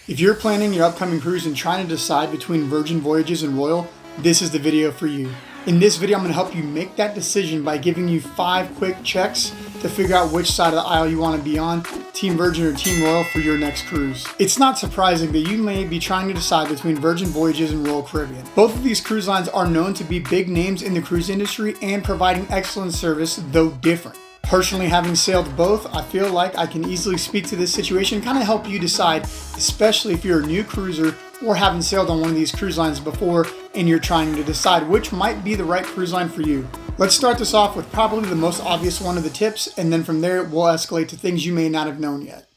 If you're planning your upcoming cruise and trying to decide between Virgin Voyages and Royal, this is the video for you. In this video, I'm going to help you make that decision by giving you 5 quick checks to figure out which side of the aisle you want to be on, Team Virgin or Team Royal, for your next cruise. It's not surprising that you may be trying to decide between Virgin Voyages and Royal Caribbean. Both of these cruise lines are known to be big names in the cruise industry and providing excellent service, though different. Personally, having sailed both, I feel like I can easily speak to this situation and kind of help you decide, especially if you're a new cruiser or haven't sailed on one of these cruise lines before and you're trying to decide which might be the right cruise line for you. Let's start this off with probably the most obvious one of the tips, and then from there we'll escalate to things you may not have known yet.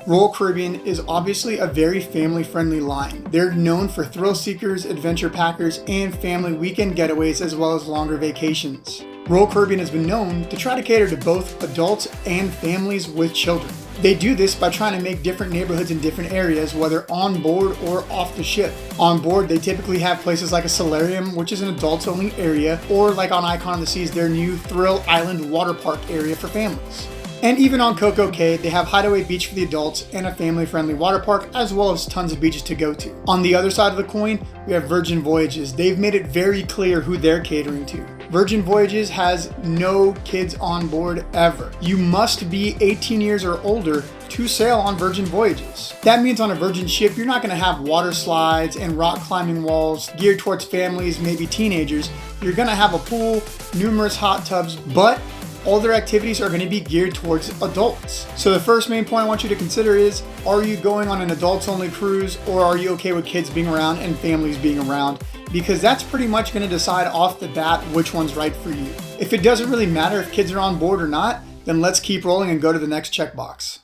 Royal Caribbean is obviously a very family-friendly line. They're known for thrill seekers, adventure packers, and family weekend getaways as well as longer vacations. Royal Caribbean has been known to try to cater to both adults and families with children. They do this by trying to make different neighborhoods in different areas, whether on board or off the ship. On board, they typically have places like a solarium, which is an adults-only area, or like on Icon of the Seas, their new Thrill Island water park area for families. And even on Coco Cay, they have Hideaway Beach for the adults and a family-friendly water park, as well as tons of beaches to go to. On the other side of the coin, we have Virgin Voyages. They've made it very clear who they're catering to. Virgin Voyages has no kids on board ever. You must be 18 years or older to sail on Virgin Voyages. That means on a Virgin ship, you're not going to have water slides and rock climbing walls geared towards families, maybe teenagers. You're going to have a pool, numerous hot tubs, but all their activities are going to be geared towards adults. So the first main point I want you to consider is, are you going on an adults-only cruise, or are you okay with kids being around and families being around? Because that's pretty much going to decide off the bat which one's right for you. If it doesn't really matter if kids are on board or not, then let's keep rolling and go to the next checkbox.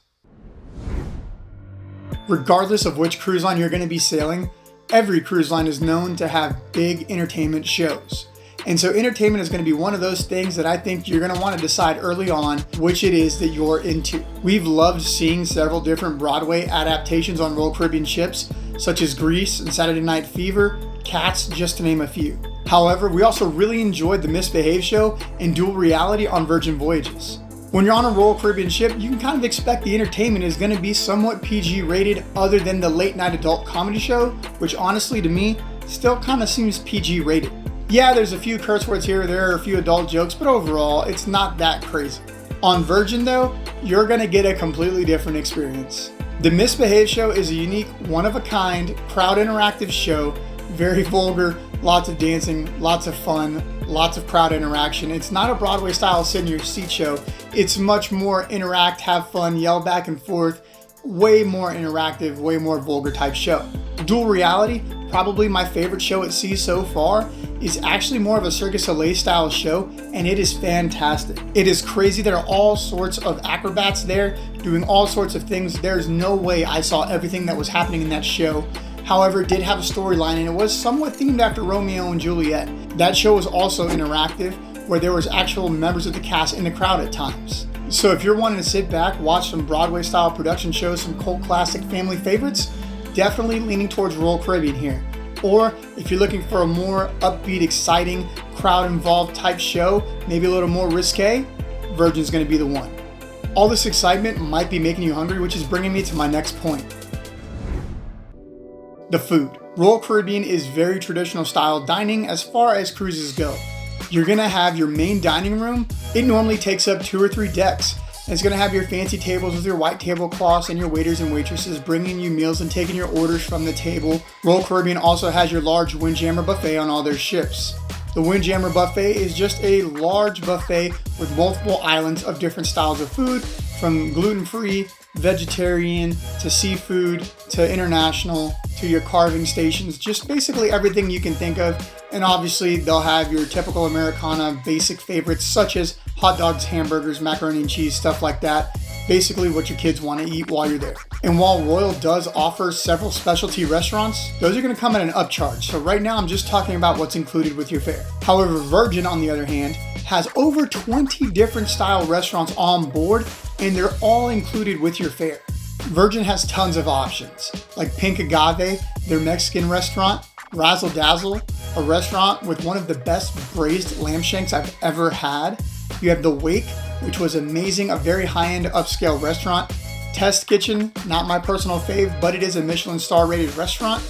Regardless of which cruise line you're going to be sailing, every cruise line is known to have big entertainment shows. And so entertainment is going to be one of those things that I think you're going to want to decide early on which it is that you're into. We've loved seeing several different Broadway adaptations on Royal Caribbean ships, such as Grease and Saturday Night Fever, Cats, just to name a few. However, we also really enjoyed the Misbehave show and Dual Reality on Virgin Voyages. When you're on a Royal Caribbean ship, you can kind of expect the entertainment is going to be somewhat PG rated, other than the late night adult comedy show, which honestly to me still kind of seems PG rated. Yeah, there's a few curse words here or there, a few adult jokes, but overall, it's not that crazy. On Virgin though, you're gonna get a completely different experience. The Misbehave show is a unique, one-of-a-kind, crowd interactive show, very vulgar, lots of dancing, lots of fun, lots of crowd interaction. It's not a Broadway style sit in your seat show. It's much more interact, have fun, yell back and forth, way more interactive, way more vulgar type show. Dual Reality, probably my favorite show at sea so far, is actually more of a Cirque du Soleil style show, and it is fantastic. It is crazy. There are all sorts of acrobats there doing all sorts of things. There's no way I saw everything that was happening in that show. However, it did have a storyline, and it was somewhat themed after Romeo and Juliet. That show was also interactive, where there was actual members of the cast in the crowd at times. So if you're wanting to sit back, watch some Broadway style production shows, some cult classic family favorites, definitely leaning towards Royal Caribbean here. Or if you're looking for a more upbeat, exciting, crowd-involved type show, maybe a little more risque, Virgin's going to be the one. All this excitement might be making you hungry, which is bringing me to my next point. The food. Royal Caribbean is very traditional style dining as far as cruises go. You're going to have your main dining room. It normally takes up 2 or 3 decks. It's going to have your fancy tables with your white tablecloths and your waiters and waitresses bringing you meals and taking your orders from the table. Royal Caribbean also has your large Windjammer buffet on all their ships. The Windjammer buffet is just a large buffet with multiple islands of different styles of food, from gluten-free, vegetarian, to seafood, to international, to your carving stations, just basically everything you can think of. And obviously they'll have your typical Americana basic favorites such as hot dogs, hamburgers, macaroni and cheese, stuff like that. Basically what your kids want to eat while you're there. And while Royal does offer several specialty restaurants, those are going to come at an upcharge. So right now I'm just talking about what's included with your fare. However, Virgin, on the other hand, has over 20 different style restaurants on board, and they're all included with your fare. Virgin has tons of options, like Pink Agave, their Mexican restaurant, Razzle Dazzle, a restaurant with one of the best braised lamb shanks I've ever had. You have The Wake, which was amazing, a very high-end upscale restaurant. Test Kitchen, not my personal fave, but it is a Michelin star rated restaurant.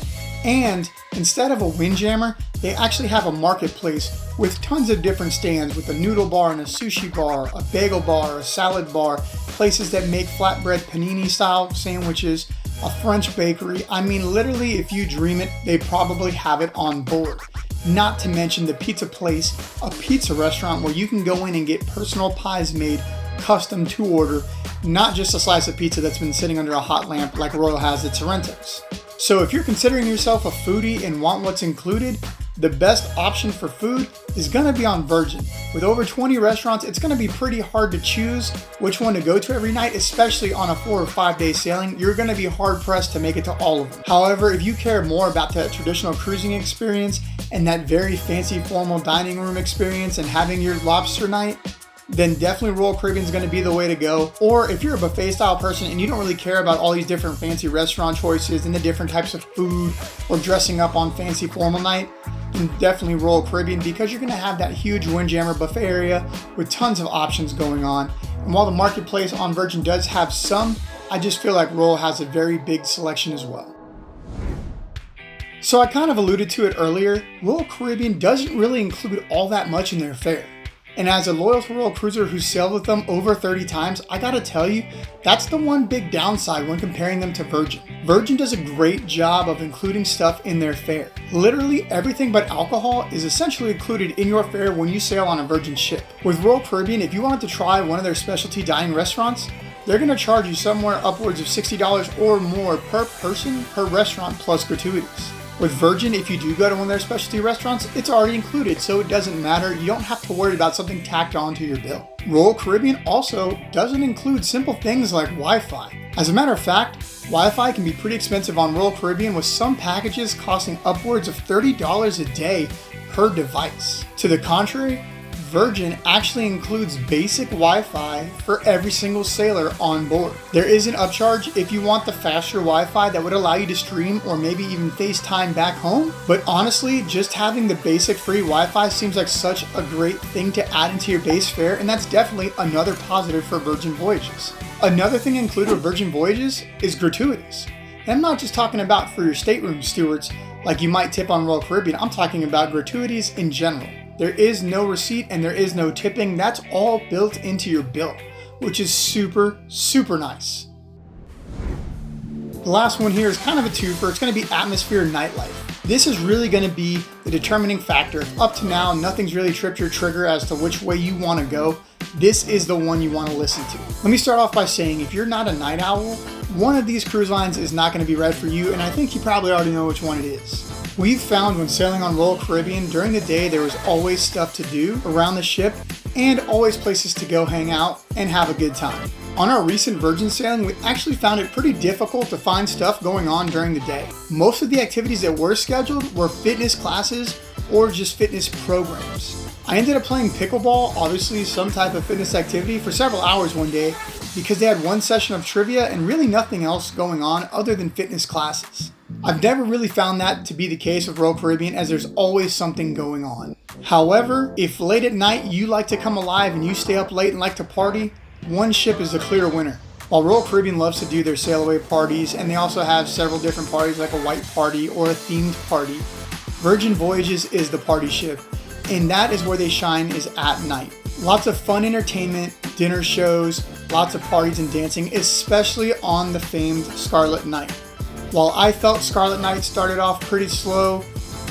And instead of a windjammer, they actually have a marketplace with tons of different stands with a noodle bar and a sushi bar, a bagel bar, a salad bar, places that make flatbread panini style sandwiches, a French bakery. I mean, literally, if you dream it, they probably have it on board. Not to mention the pizza place, a pizza restaurant where you can go in and get personal pies made custom to order, not just a slice of pizza that's been sitting under a hot lamp like Royal has at Sorrento's. So if you're considering yourself a foodie and want what's included, the best option for food is gonna be on Virgin. With over 20 restaurants, it's gonna be pretty hard to choose which one to go to every night, especially on a 4 or 5 day sailing. You're gonna be hard pressed to make it to all of them. However, if you care more about that traditional cruising experience and that very fancy formal dining room experience and having your lobster night, then definitely Royal Caribbean is going to be the way to go. Or if you're a buffet style person and you don't really care about all these different fancy restaurant choices and the different types of food or dressing up on fancy formal night, then definitely Royal Caribbean, because you're going to have that huge windjammer buffet area with tons of options going on. And while the marketplace on Virgin does have some, I just feel like Royal has a very big selection as well. So I kind of alluded to it earlier, Royal Caribbean doesn't really include all that much in their fare. And as a loyal to Royal cruiser who's sailed with them over 30 times, I gotta tell you, that's the one big downside when comparing them to Virgin. Virgin does a great job of including stuff in their fare. Literally everything but alcohol is essentially included in your fare when you sail on a Virgin ship. With Royal Caribbean, if you wanted to try one of their specialty dining restaurants, they're gonna charge you somewhere upwards of $60 or more per person per restaurant plus gratuities. With Virgin, if you do go to one of their specialty restaurants, it's already included, so it doesn't matter. You don't have to worry about something tacked onto your bill. Royal Caribbean also doesn't include simple things like Wi-Fi. As a matter of fact, Wi-Fi can be pretty expensive on Royal Caribbean, with some packages costing upwards of $30 a day per device. To the contrary, Virgin actually includes basic Wi-Fi for every single sailor on board. There is an upcharge if you want the faster Wi-Fi that would allow you to stream or maybe even FaceTime back home. But honestly, just having the basic free Wi-Fi seems like such a great thing to add into your base fare, and that's definitely another positive for Virgin Voyages. Another thing included with Virgin Voyages is gratuities. And I'm not just talking about for your stateroom stewards like you might tip on Royal Caribbean, I'm talking about gratuities in general. There is no receipt and there is no tipping. That's all built into your bill, which is super, super nice. The last one here is kind of a twofer. It's going to be atmosphere and nightlife. This is really going to be the determining factor. Up to now, nothing's really tripped your trigger as to which way you want to go. This is the one you want to listen to. Let me start off by saying, if you're not a night owl, one of these cruise lines is not going to be right for you, and I think you probably already know which one it is. We've found when sailing on Royal Caribbean, during the day there was always stuff to do around the ship and always places to go hang out and have a good time. On our recent Virgin sailing, we actually found it pretty difficult to find stuff going on during the day. Most of the activities that were scheduled were fitness classes or just fitness programs. I ended up playing pickleball, obviously some type of fitness activity, for several hours one day because they had one session of trivia and really nothing else going on other than fitness classes. I've never really found that to be the case with Royal Caribbean, as there's always something going on. However, if late at night you like to come alive and you stay up late and like to party, one ship is the clear winner. While Royal Caribbean loves to do their sail away parties, and they also have several different parties like a white party or a themed party, Virgin Voyages is the party ship, and that is where they shine, is at night. Lots of fun entertainment, dinner shows, lots of parties and dancing, especially on the famed Scarlet Night. While I felt Scarlet Night started off pretty slow,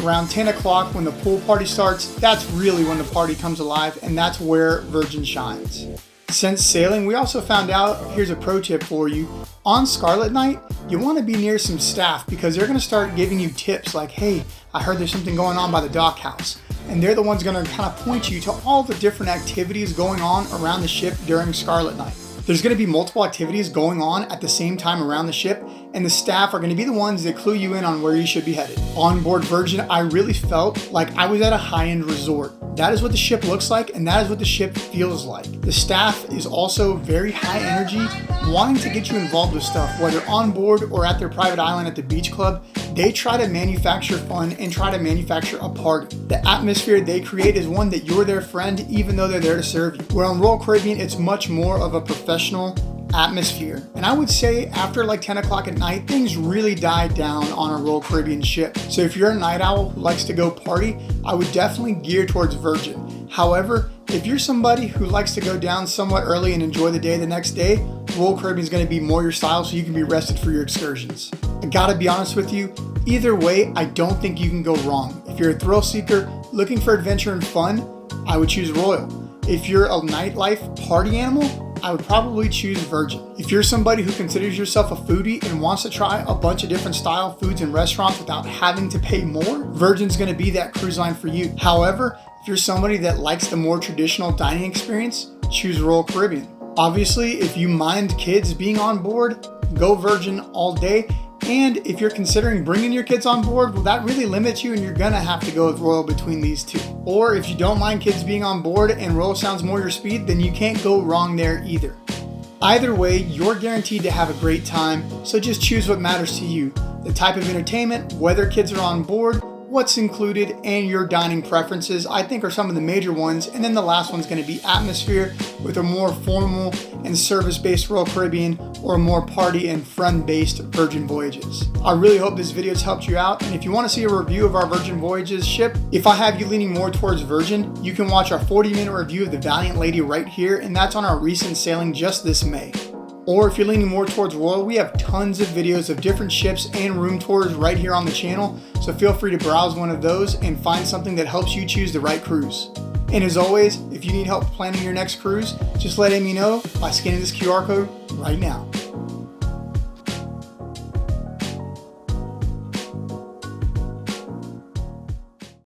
around 10 o'clock when the pool party starts, that's really when the party comes alive, and that's where Virgin shines. Since sailing, we also found out, here's a pro tip for you, on Scarlet Night, you want to be near some staff because they're going to start giving you tips like, hey, I heard there's something going on by the dock house. And they're the ones going to kind of point you to all the different activities going on around the ship during Scarlet Night. There's going to be multiple activities going on at the same time around the ship, and the staff are going to be the ones that clue you in on where you should be headed. On board Virgin, I really felt like I was at a high-end resort. That is what the ship looks like, and that is what the ship feels like. The staff is also very high energy, wanting to get you involved with stuff, whether on board or at their private island at the beach club. They try to manufacture fun and try to manufacture a party. The atmosphere they create is one that you're their friend, even though they're there to serve you. Where on Royal Caribbean, it's much more of a professional atmosphere. And I would say after like 10 o'clock at night, things really die down on a Royal Caribbean ship. So if you're a night owl who likes to go party, I would definitely gear towards Virgin. However, if you're somebody who likes to go down somewhat early and enjoy the day the next day, Royal Caribbean is going to be more your style, so you can be rested for your excursions. I gotta be honest with you, either way, I don't think you can go wrong. If you're a thrill seeker looking for adventure and fun, I would choose Royal. If you're a nightlife party animal, I would probably choose Virgin. If you're somebody who considers yourself a foodie and wants to try a bunch of different style foods and restaurants without having to pay more, Virgin's gonna be that cruise line for you. However, if you're somebody that likes the more traditional dining experience, choose Royal Caribbean. Obviously, if you mind kids being on board, go Virgin all day. And if you're considering bringing your kids on board, well, that really limits you and you're gonna have to go with Royal between these two. Or if you don't mind kids being on board and Royal sounds more your speed, then you can't go wrong there either. Either way, you're guaranteed to have a great time, so just choose what matters to you. The type of entertainment, whether kids are on board, what's included, and your dining preferences, I think are some of the major ones. And then the last one's going to be atmosphere, with a more formal and service-based Royal Caribbean or a more party and fun-based Virgin Voyages. I really hope this video has helped you out, and if you want to see a review of our Virgin Voyages ship, if I have you leaning more towards Virgin, you can watch our 40-minute review of the Valiant Lady right here, and that's on our recent sailing just this May. Or if you're leaning more towards Royal, we have tons of videos of different ships and room tours right here on the channel, so feel free to browse one of those and find something that helps you choose the right cruise. And as always, if you need help planning your next cruise, just let Amy know by scanning this QR code right now.